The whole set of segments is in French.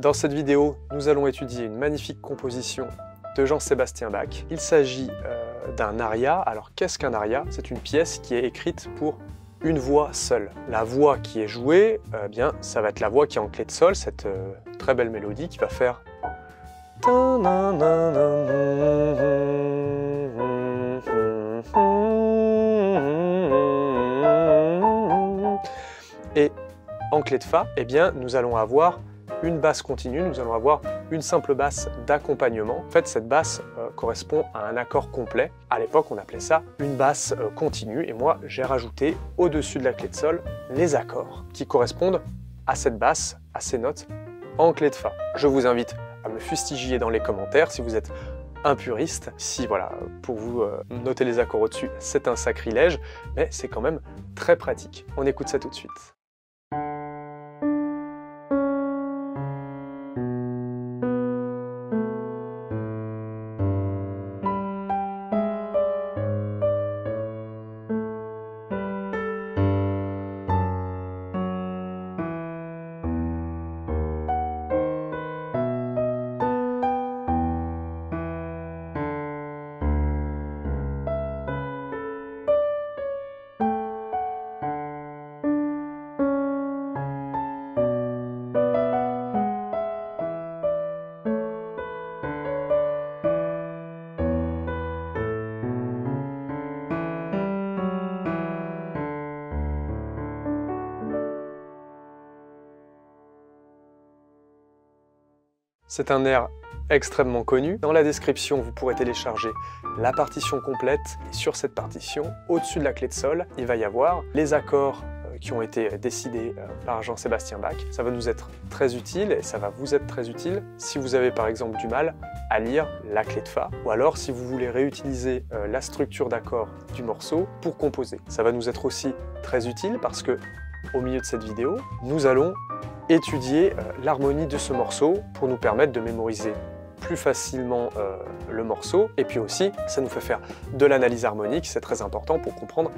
Dans cette vidéo, nous allons étudier une magnifique composition de Jean-Sébastien Bach. Il s'agit d'un aria. Alors qu'est-ce qu'un aria? C'est une pièce qui est écrite pour une voix seule. La voix qui est jouée, bien, ça va être la voix qui est en clé de sol, cette très belle mélodie qui va faire... Et en clé de fa, eh bien, nous allons avoir une basse continue, nous allons avoir une simple basse d'accompagnement. En fait, cette basse correspond à un accord complet. À l'époque, on appelait ça une basse continue. Et moi, j'ai rajouté au-dessus de la clé de sol les accords qui correspondent à cette basse, à ces notes en clé de fa. Je vous invite à me fustiger dans les commentaires si vous êtes un puriste. Si, voilà, pour vous, noter les accords au-dessus, c'est un sacrilège, mais c'est quand même très pratique. On écoute ça tout de suite. C'est un air extrêmement connu. Dans la description, vous pourrez télécharger la partition complète. Et sur cette partition, au-dessus de la clé de sol, il va y avoir les accords qui ont été décidés par Jean-Sébastien Bach. Ça va nous être très utile et ça va vous être très utile si vous avez par exemple du mal à lire la clé de fa ou alors si vous voulez réutiliser la structure d'accords du morceau pour composer. Ça va nous être aussi très utile parce que au milieu de cette vidéo, nous allons étudier l'harmonie de ce morceau pour nous permettre de mémoriser plus facilement le morceau, et puis aussi ça nous fait faire de l'analyse harmonique, c'est très important pour comprendre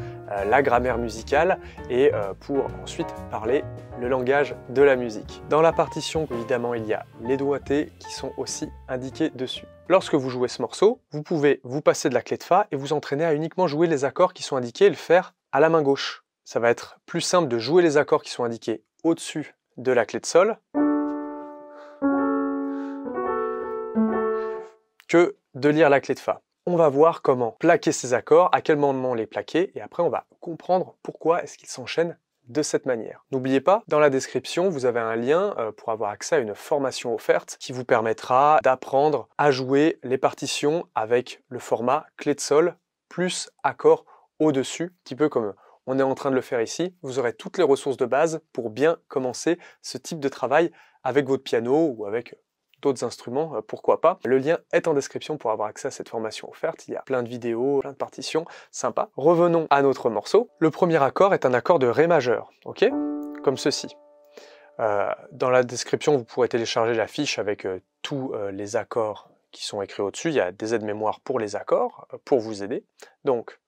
la grammaire musicale et pour ensuite parler le langage de la musique. Dans la partition, évidemment, il y a les doigtés qui sont aussi indiqués dessus. Lorsque vous jouez ce morceau, vous pouvez vous passer de la clé de fa et vous entraîner à uniquement jouer les accords qui sont indiqués et le faire à la main gauche. Ça va être plus simple de jouer les accords qui sont indiqués au-dessus de la clé de sol que de lire la clé de fa. On va voir comment plaquer ces accords, à quel moment les plaquer, et après on va comprendre pourquoi est-ce qu'ils s'enchaînent de cette manière. N'oubliez pas, dans la description, vous avez un lien pour avoir accès à une formation offerte qui vous permettra d'apprendre à jouer les partitions avec le format clé de sol plus accord au-dessus, un petit peu comme on est en train de le faire ici. Vous aurez toutes les ressources de base pour bien commencer ce type de travail avec votre piano ou avec d'autres instruments, pourquoi pas. Le lien est en description pour avoir accès à cette formation offerte. Il y a plein de vidéos, plein de partitions, sympa. Revenons à notre morceau. Le premier accord est un accord de Ré majeur, ok? Comme ceci. Dans la description, vous pourrez télécharger la fiche avec tous les accords qui sont écrits au-dessus. Il y a des aides-mémoires pour les accords, pour vous aider. Donc,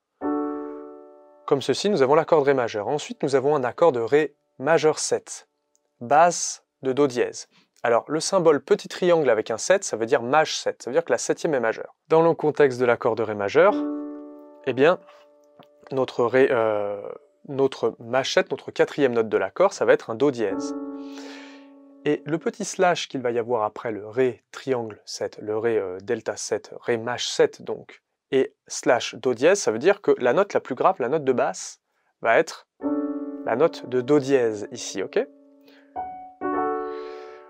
comme ceci, nous avons l'accord de Ré majeur. Ensuite, nous avons un accord de Ré majeur 7, basse de Do dièse. Alors, le symbole petit triangle avec un 7, ça veut dire maj 7, ça veut dire que la septième est majeure. Dans le contexte de l'accord de Ré majeur, eh bien, notre maj 7, notre quatrième note de l'accord, ça va être un Do dièse. Et le petit slash qu'il va y avoir après le Ré triangle 7, le Ré delta 7, Ré maj 7 donc, et slash Do dièse, ça veut dire que la note la plus grave, la note de basse, va être la note de Do dièse ici, ok?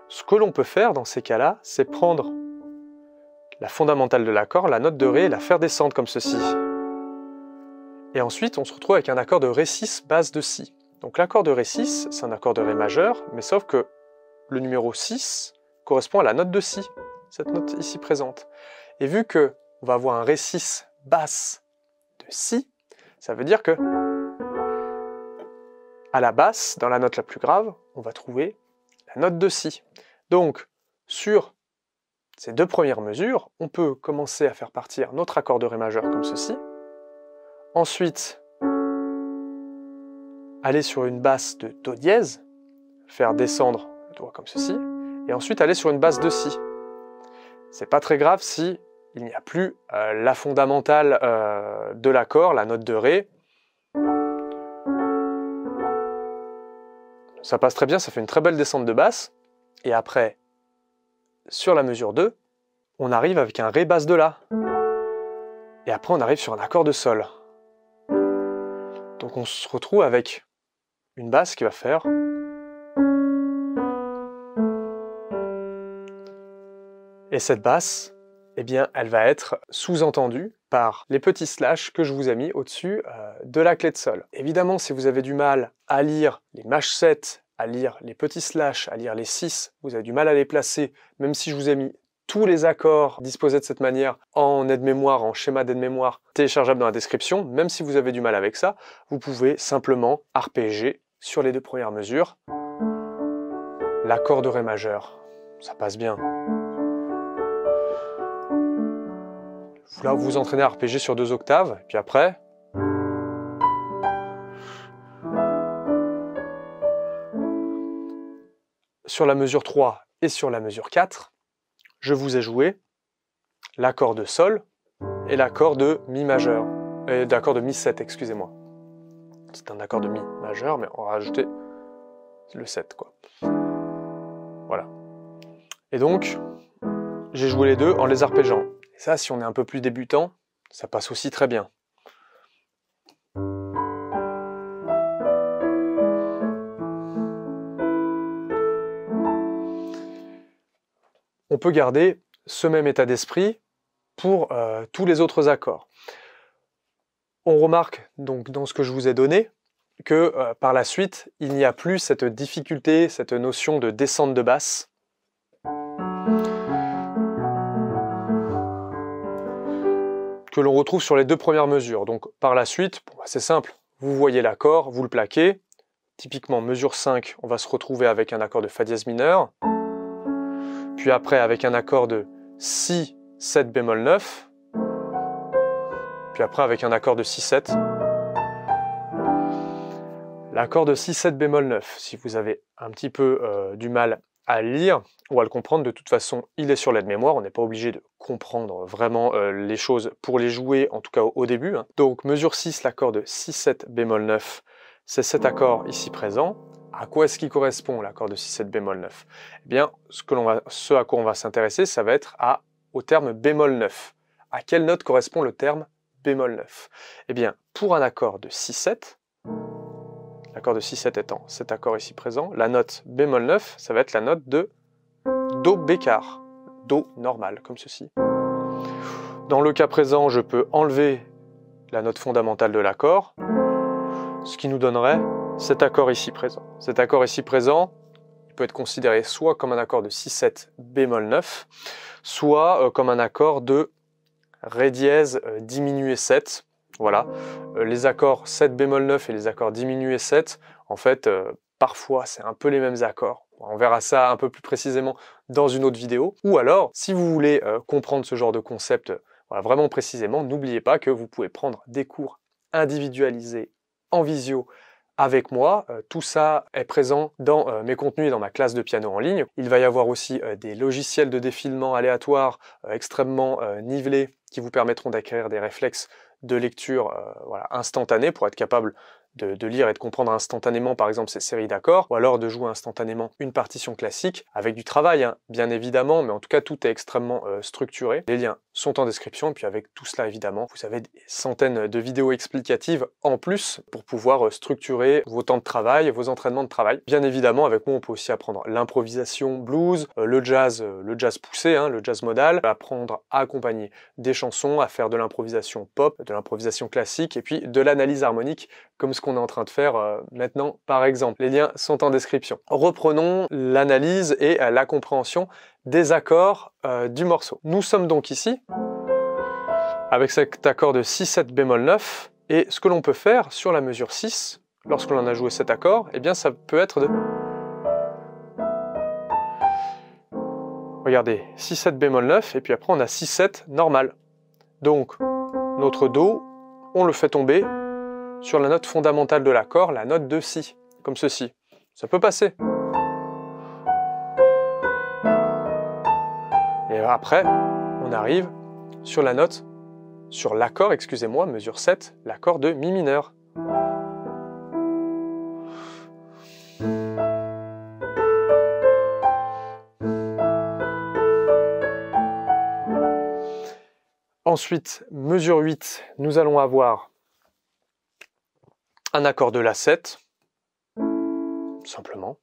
Ce que l'on peut faire dans ces cas-là, c'est prendre la fondamentale de l'accord, la note de Ré, et la faire descendre comme ceci. Et ensuite, on se retrouve avec un accord de Ré 6, basse de Si. Donc l'accord de Ré 6, c'est un accord de Ré majeur, mais sauf que le numéro 6 correspond à la note de Si, cette note ici présente. Et vu que on va avoir un Ré 6 basse de Si, ça veut dire que à la basse, dans la note la plus grave, on va trouver la note de Si. Donc, sur ces deux premières mesures, on peut commencer à faire partir notre accord de Ré majeur comme ceci. Ensuite, aller sur une basse de Do dièse, faire descendre le doigt comme ceci. et ensuite aller sur une basse de Si. C'est pas très grave si il n'y a plus la fondamentale de l'accord, la note de Ré. Ça passe très bien, ça fait une très belle descente de basse. Et après, sur la mesure 2, on arrive avec un Ré basse de La. Et après, on arrive sur un accord de Sol. Donc on se retrouve avec une basse qui va faire... Et cette basse, eh bien, elle va être sous-entendue par les petits slash que je vous ai mis au-dessus de la clé de Sol. Évidemment, si vous avez du mal à lire les Maj 7, à lire les petits slash, à lire les 6, vous avez du mal à les placer, même si je vous ai mis tous les accords disposés de cette manière en aide-mémoire, en schéma d'aide-mémoire téléchargeable dans la description, même si vous avez du mal avec ça, vous pouvez simplement arpéger sur les deux premières mesures l'accord de Ré majeur. Ça passe bien. Là, vous vous entraînez à arpéger sur 2 octaves, et puis après... Sur la mesure 3 et sur la mesure 4, je vous ai joué l'accord de Sol et l'accord de Mi majeur. L'accord de Mi 7, excusez-moi. C'est un accord de Mi majeur, mais on va rajouter le 7, quoi. Voilà. Et donc, j'ai joué les deux en les arpégeant. Et ça, si on est un peu plus débutant, ça passe aussi très bien. On peut garder ce même état d'esprit pour tous les autres accords. On remarque donc dans ce que je vous ai donné que par la suite, il n'y a plus cette difficulté, cette notion de descente de basse. Que l'on retrouve sur les 2 premières mesures. Donc par la suite, bon, c'est simple, vous voyez l'accord, vous le plaquez. Typiquement mesure 5, on va se retrouver avec un accord de Fa dièse mineur. Puis après avec un accord de Si 7 bémol 9. Puis après avec un accord de Si 7. L'accord de Si 7 bémol 9, si vous avez un petit peu du mal à le lire ou à le comprendre, de toute façon il est sur l'aide-mémoire, on n'est pas obligé de comprendre vraiment les choses pour les jouer, en tout cas au début. Hein. Donc mesure 6, l'accord de Si 7 bémol 9, c'est cet accord ici présent. À quoi est-ce qu'il correspond l'accord de Si 7 bémol 9? Eh bien, ce à quoi on va s'intéresser, ça va être au terme bémol 9. À quelle note correspond le terme bémol 9? Eh bien, pour un accord de Si 7, l'accord de Si 7 étant cet accord ici présent, la note bémol 9, ça va être la note de Do bécard, Do normal, comme ceci. Dans le cas présent, je peux enlever la note fondamentale de l'accord, ce qui nous donnerait cet accord ici présent. Cet accord ici présent, il peut être considéré soit comme un accord de Si 7 bémol 9, soit comme un accord de Ré dièse diminué 7. Voilà, les accords 7 bémol 9 et les accords diminué 7, en fait, parfois c'est un peu les mêmes accords. On verra ça un peu plus précisément dans une autre vidéo. Ou alors, si vous voulez comprendre ce genre de concept voilà, vraiment précisément, n'oubliez pas que vous pouvez prendre des cours individualisés en visio avec moi. Tout ça est présent dans mes contenus et dans ma classe de piano en ligne. Il va y avoir aussi des logiciels de défilement aléatoire extrêmement nivelés qui vous permettront d'acquérir des réflexes de lecture voilà, instantanée pour être capable de lire et de comprendre instantanément par exemple ces séries d'accords, ou alors de jouer instantanément une partition classique avec du travail, hein, bien évidemment, mais en tout cas tout est extrêmement structuré. Les liens sont en description, et puis avec tout cela évidemment, vous avez des centaines de vidéos explicatives en plus pour pouvoir structurer vos temps de travail, vos entraînements de travail. Bien évidemment, avec moi on peut aussi apprendre l'improvisation blues, le jazz poussé, hein, le jazz modal, apprendre à accompagner des chansons, à faire de l'improvisation pop, de l'improvisation classique, et puis de l'analyse harmonique, comme ce qu'on est en train de faire maintenant par exemple. Les liens sont en description. Reprenons l'analyse et la compréhension des accords du morceau. Nous sommes donc ici avec cet accord de Si 7 bémol 9, et ce que l'on peut faire sur la mesure 6, lorsque l'on a joué cet accord, eh bien ça peut être de... Regardez, Si 7 bémol 9, et puis après on a Si 7 normal. Donc notre Do, on le fait tomber sur la note fondamentale de l'accord, la note de Si, comme ceci. Ça peut passer. Mais après, on arrive sur la note, sur l'accord, excusez-moi, mesure 7, l'accord de mi mineur. Ensuite, mesure 8, nous allons avoir un accord de la 7, simplement.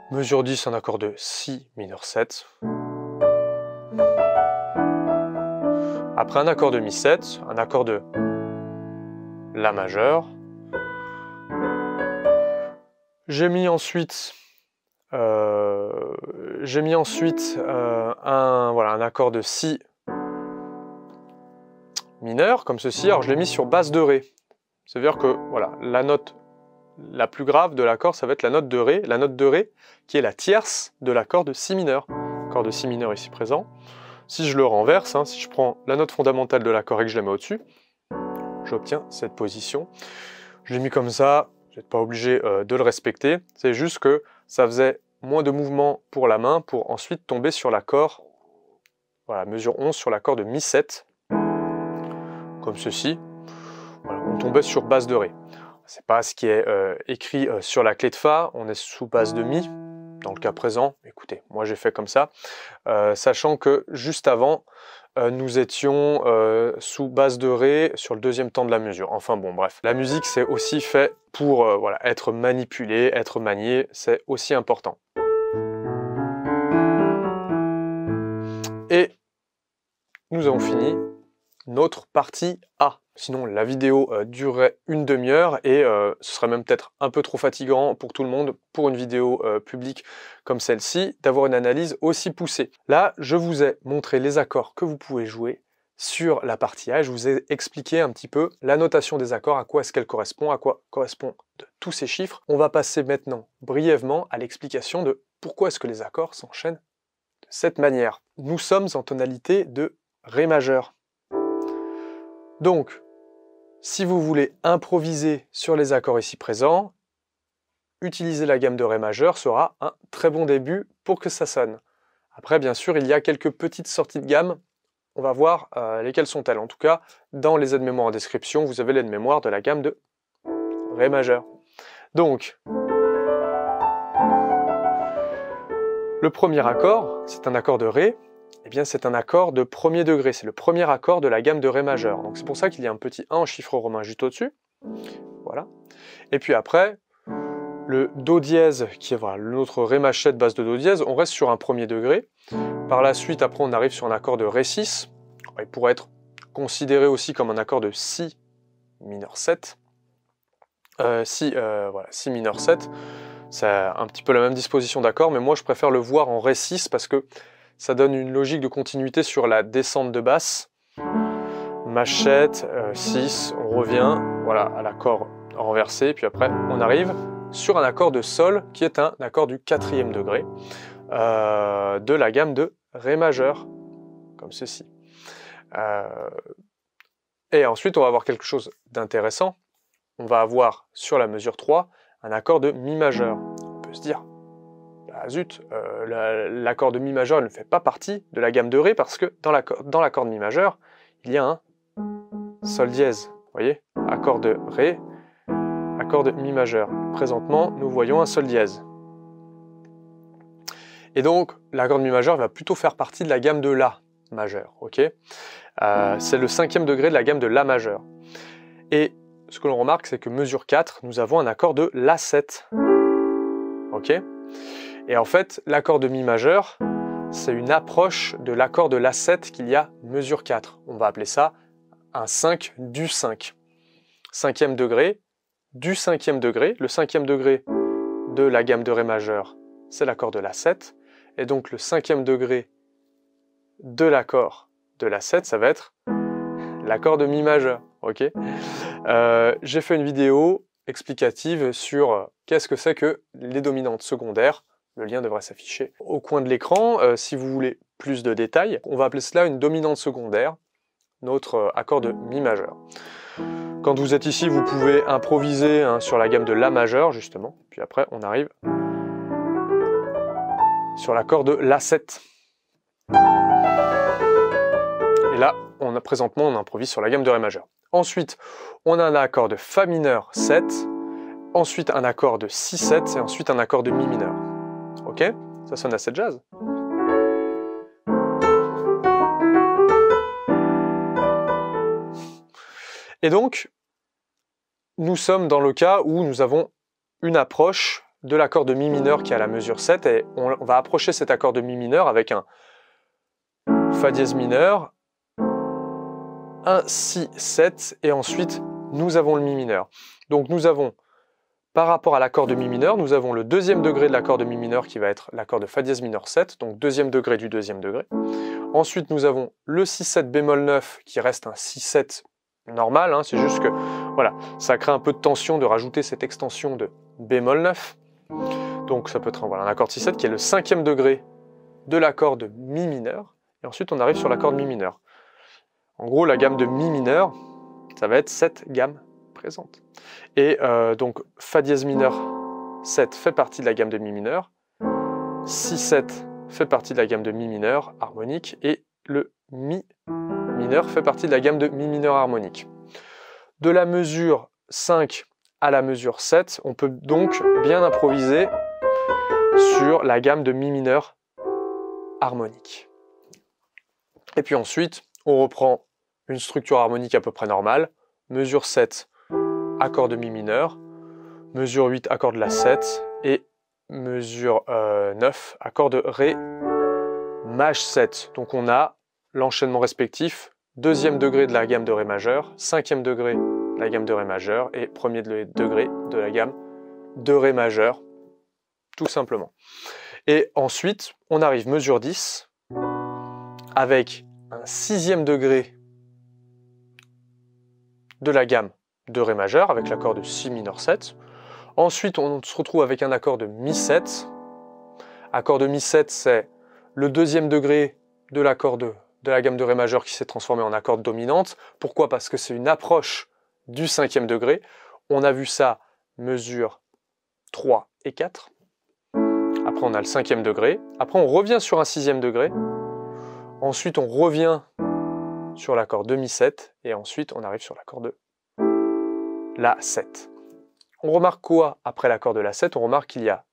Mesure 10, un accord de si mineur 7. Après un accord de mi 7, un accord de la majeur. J'ai mis ensuite un accord de si mineur, comme ceci. Alors je l'ai mis sur base de ré. C'est-à-dire que voilà, la note la plus grave de l'accord, ça va être la note de ré qui est la tierce de l'accord de si mineur. L'accord de si mineur ici présent. Si je le renverse, si je prends la note fondamentale de l'accord et que je la mets au-dessus, j'obtiens cette position. Je l'ai mis comme ça, vous n'êtes pas obligé de le respecter. C'est juste que ça faisait moins de mouvement pour la main pour ensuite tomber sur l'accord, voilà, mesure 11 sur l'accord de mi 7, comme ceci. Voilà, on tombait sur base de ré. C'est pas ce qui est écrit sur la clé de fa, on est sous base de mi, dans le cas présent. Écoutez, moi j'ai fait comme ça, sachant que juste avant, nous étions sous base de ré sur le deuxième temps de la mesure. Enfin bon, bref. La musique, c'est aussi fait pour voilà, être manipulé, être manié, c'est aussi important. Et nous avons fini notre partie A. Sinon, la vidéo durerait une demi-heure et ce serait même peut-être un peu trop fatigant pour tout le monde, pour une vidéo publique comme celle-ci, d'avoir une analyse aussi poussée. Là, je vous ai montré les accords que vous pouvez jouer sur la partie A. Je vous ai expliqué un petit peu la notation des accords, à quoi est-ce qu'elle correspond, à quoi correspondent tous ces chiffres. On va passer maintenant brièvement à l'explication de pourquoi est-ce que les accords s'enchaînent de cette manière. Nous sommes en tonalité de Ré majeur. Donc, si vous voulez improviser sur les accords ici présents, utiliser la gamme de Ré majeur sera un très bon début pour que ça sonne. Après, bien sûr, il y a quelques petites sorties de gamme. On va voir lesquelles sont-elles. En tout cas, dans les aides-mémoire en description, vous avez l'aide-mémoire de la gamme de Ré majeur. Donc, le premier accord, c'est un accord de Ré. Eh bien, c'est un accord de premier degré, c'est le premier accord de la gamme de Ré majeur. Donc c'est pour ça qu'il y a un petit 1 en chiffre romain juste au-dessus. Voilà. Et puis après, le Do dièse, qui est voilà, notre Ré machette base de Do dièse, on reste sur un premier degré. Par la suite, après, on arrive sur un accord de Ré 6. Il pourrait être considéré aussi comme un accord de Si mineur 7. Si mineur 7. C'est un petit peu la même disposition d'accord, mais moi je préfère le voir en Ré 6 parce que ça donne une logique de continuité sur la descente de basse. Machette, 6, on revient voilà, à l'accord renversé, puis après on arrive sur un accord de Sol qui est un accord du 4e degré de la gamme de Ré majeur, comme ceci. Et ensuite on va avoir quelque chose d'intéressant. On va avoir sur la mesure 3 un accord de Mi majeur. On peut se dire, bah zut, l'accord de Mi majeur ne fait pas partie de la gamme de Ré parce que dans l'accord de Mi majeur, il y a un Sol dièse. Vous voyez, accord de Ré, accord de Mi majeur. Présentement, nous voyons un Sol dièse. Et donc, l'accord de Mi majeur va plutôt faire partie de la gamme de La majeur. Okay, c'est le 5e degré de la gamme de La majeur. Et ce que l'on remarque, c'est que mesure 4, nous avons un accord de La7. Ok. Et en fait, l'accord de Mi majeur, c'est une approche de l'accord de La7 qu'il y a mesure 4. On va appeler ça un 5 du 5. 5e degré du 5e degré. Le 5e degré de la gamme de Ré majeur, c'est l'accord de La7. Et donc le 5e degré de l'accord de La7, ça va être l'accord de Mi majeur. Ok. J'ai fait une vidéo explicative sur qu'est-ce que c'est que les dominantes secondaires. Le lien devrait s'afficher au coin de l'écran si vous voulez plus de détails. On va appeler cela une dominante secondaire, notre accord de Mi majeur. Quand vous êtes ici, vous pouvez improviser sur la gamme de La majeur, justement. Puis après, on arrive sur l'accord de La7. Et là, présentement, on improvise sur la gamme de Ré majeur. Ensuite, on a un accord de Fa mineur 7, ensuite un accord de Si7 et ensuite un accord de Mi mineur. Ok? Ça sonne assez jazz. Et donc, nous sommes dans le cas où nous avons une approche de l'accord de Mi mineur qui est à la mesure 7 et on va approcher cet accord de Mi mineur avec un Fa dièse mineur, un Si 7 et ensuite nous avons le Mi mineur. Donc nous avons, par rapport à l'accord de Mi mineur, nous avons le deuxième degré de l'accord de Mi mineur qui va être l'accord de Fa dièse mineur 7, donc deuxième degré du deuxième degré. Ensuite nous avons le Si 7 bémol 9 qui reste un Si 7 normal, hein, c'est juste que voilà, ça crée un peu de tension de rajouter cette extension de bémol 9. Donc ça peut être un accord de Si 7 qui est le cinquième degré de l'accord de Mi mineur. Et ensuite on arrive sur l'accord de Mi mineur. En gros, la gamme de Mi mineur, ça va être cette gamme présente. Et donc, Fa dièse mineur 7 fait partie de la gamme de Mi mineur, Si 7 fait partie de la gamme de Mi mineur harmonique, et le Mi mineur fait partie de la gamme de Mi mineur harmonique. De la mesure 5 à la mesure 7, on peut donc bien improviser sur la gamme de Mi mineur harmonique. Et puis ensuite, on reprend une structure harmonique à peu près normale, mesure 7, accord de Mi mineur, mesure 8, accord de La7, et mesure 9, accord de Ré maj 7. Donc on a l'enchaînement respectif, deuxième degré de la gamme de Ré majeur, cinquième degré de la gamme de Ré majeur, et premier degré de la gamme de Ré majeur, tout simplement. Et ensuite, on arrive mesure 10, avec un sixième degré de la gamme de Ré majeur avec l'accord de Si mineur 7. Ensuite, on se retrouve avec un accord de Mi 7. Accord de Mi 7, c'est le deuxième degré de l'accord de la gamme de Ré majeur qui s'est transformé en accord dominante. Pourquoi? Parce que c'est une approche du cinquième degré. On a vu ça mesure 3 et 4. Après, on a le cinquième degré. Après, on revient sur un sixième degré. Ensuite, on revient sur l'accord de Mi 7, et ensuite on arrive sur l'accord de La7. On remarque quoi après l'accord de La7? On remarque qu'il y a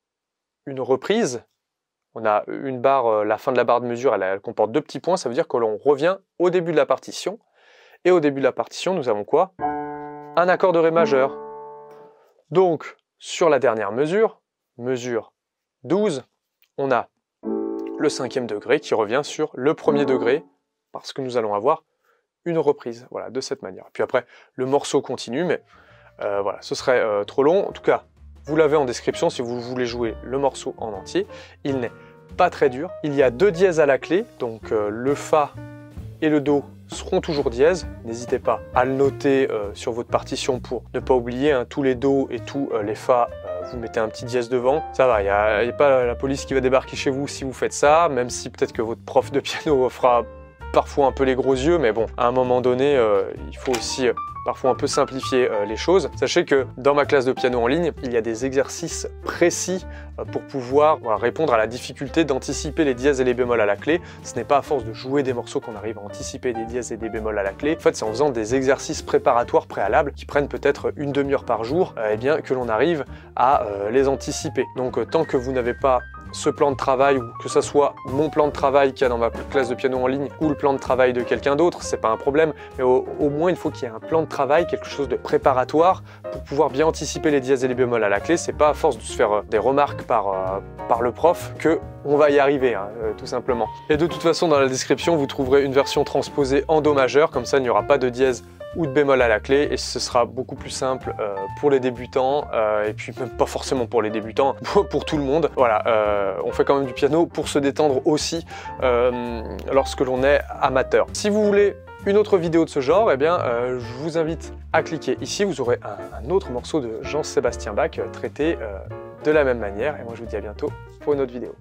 une reprise. On a une barre, la fin de la barre de mesure, elle comporte deux petits points, ça veut dire que l'on revient au début de la partition. Et au début de la partition, nous avons quoi? Un accord de Ré majeur. Donc, sur la dernière mesure, mesure 12, on a le cinquième degré qui revient sur le premier degré, parce que nous allons avoir une reprise, voilà, de cette manière. Puis après, le morceau continue, mais voilà, ce serait trop long. En tout cas, vous l'avez en description si vous voulez jouer le morceau en entier. Il n'est pas très dur. Il y a deux dièses à la clé, donc le Fa et le Do seront toujours dièses. N'hésitez pas à le noter sur votre partition pour ne pas oublier, hein, tous les Do et tous les Fa, vous mettez un petit dièse devant. Ça va, il n'y a pas la police qui va débarquer chez vous si vous faites ça, même si peut-être que votre prof de piano fera parfois un peu les gros yeux, mais bon, à un moment donné, il faut aussi parfois un peu simplifier les choses. Sachez que dans ma classe de piano en ligne, il y a des exercices précis pour pouvoir répondre à la difficulté d'anticiper les dièses et les bémols à la clé. Ce n'est pas à force de jouer des morceaux qu'on arrive à anticiper des dièses et des bémols à la clé. En fait, c'est en faisant des exercices préparatoires préalables qui prennent peut-être une demi-heure par jour, eh bien, que l'on arrive à les anticiper. Donc, tant que vous n'avez pas ce plan de travail, ou que ce soit mon plan de travail qu'il y a dans ma classe de piano en ligne ou le plan de travail de quelqu'un d'autre, c'est pas un problème, mais au moins il faut qu'il y ait un plan de travail, quelque chose de préparatoire pour pouvoir bien anticiper les dièses et les bémols à la clé. C'est pas à force de se faire des remarques par le prof que on va y arriver, hein, tout simplement. Et de toute façon, dans la description, vous trouverez une version transposée en Do majeur, comme ça il n'y aura pas de dièse ou de bémol à la clé, et ce sera beaucoup plus simple pour les débutants, et puis même pas forcément pour les débutants, pour tout le monde. Voilà, on fait quand même du piano pour se détendre aussi lorsque l'on est amateur. Si vous voulez une autre vidéo de ce genre, eh bien, je vous invite à cliquer ici, vous aurez un autre morceau de Jean-Sébastien Bach traité de la même manière, et moi je vous dis à bientôt pour une autre vidéo.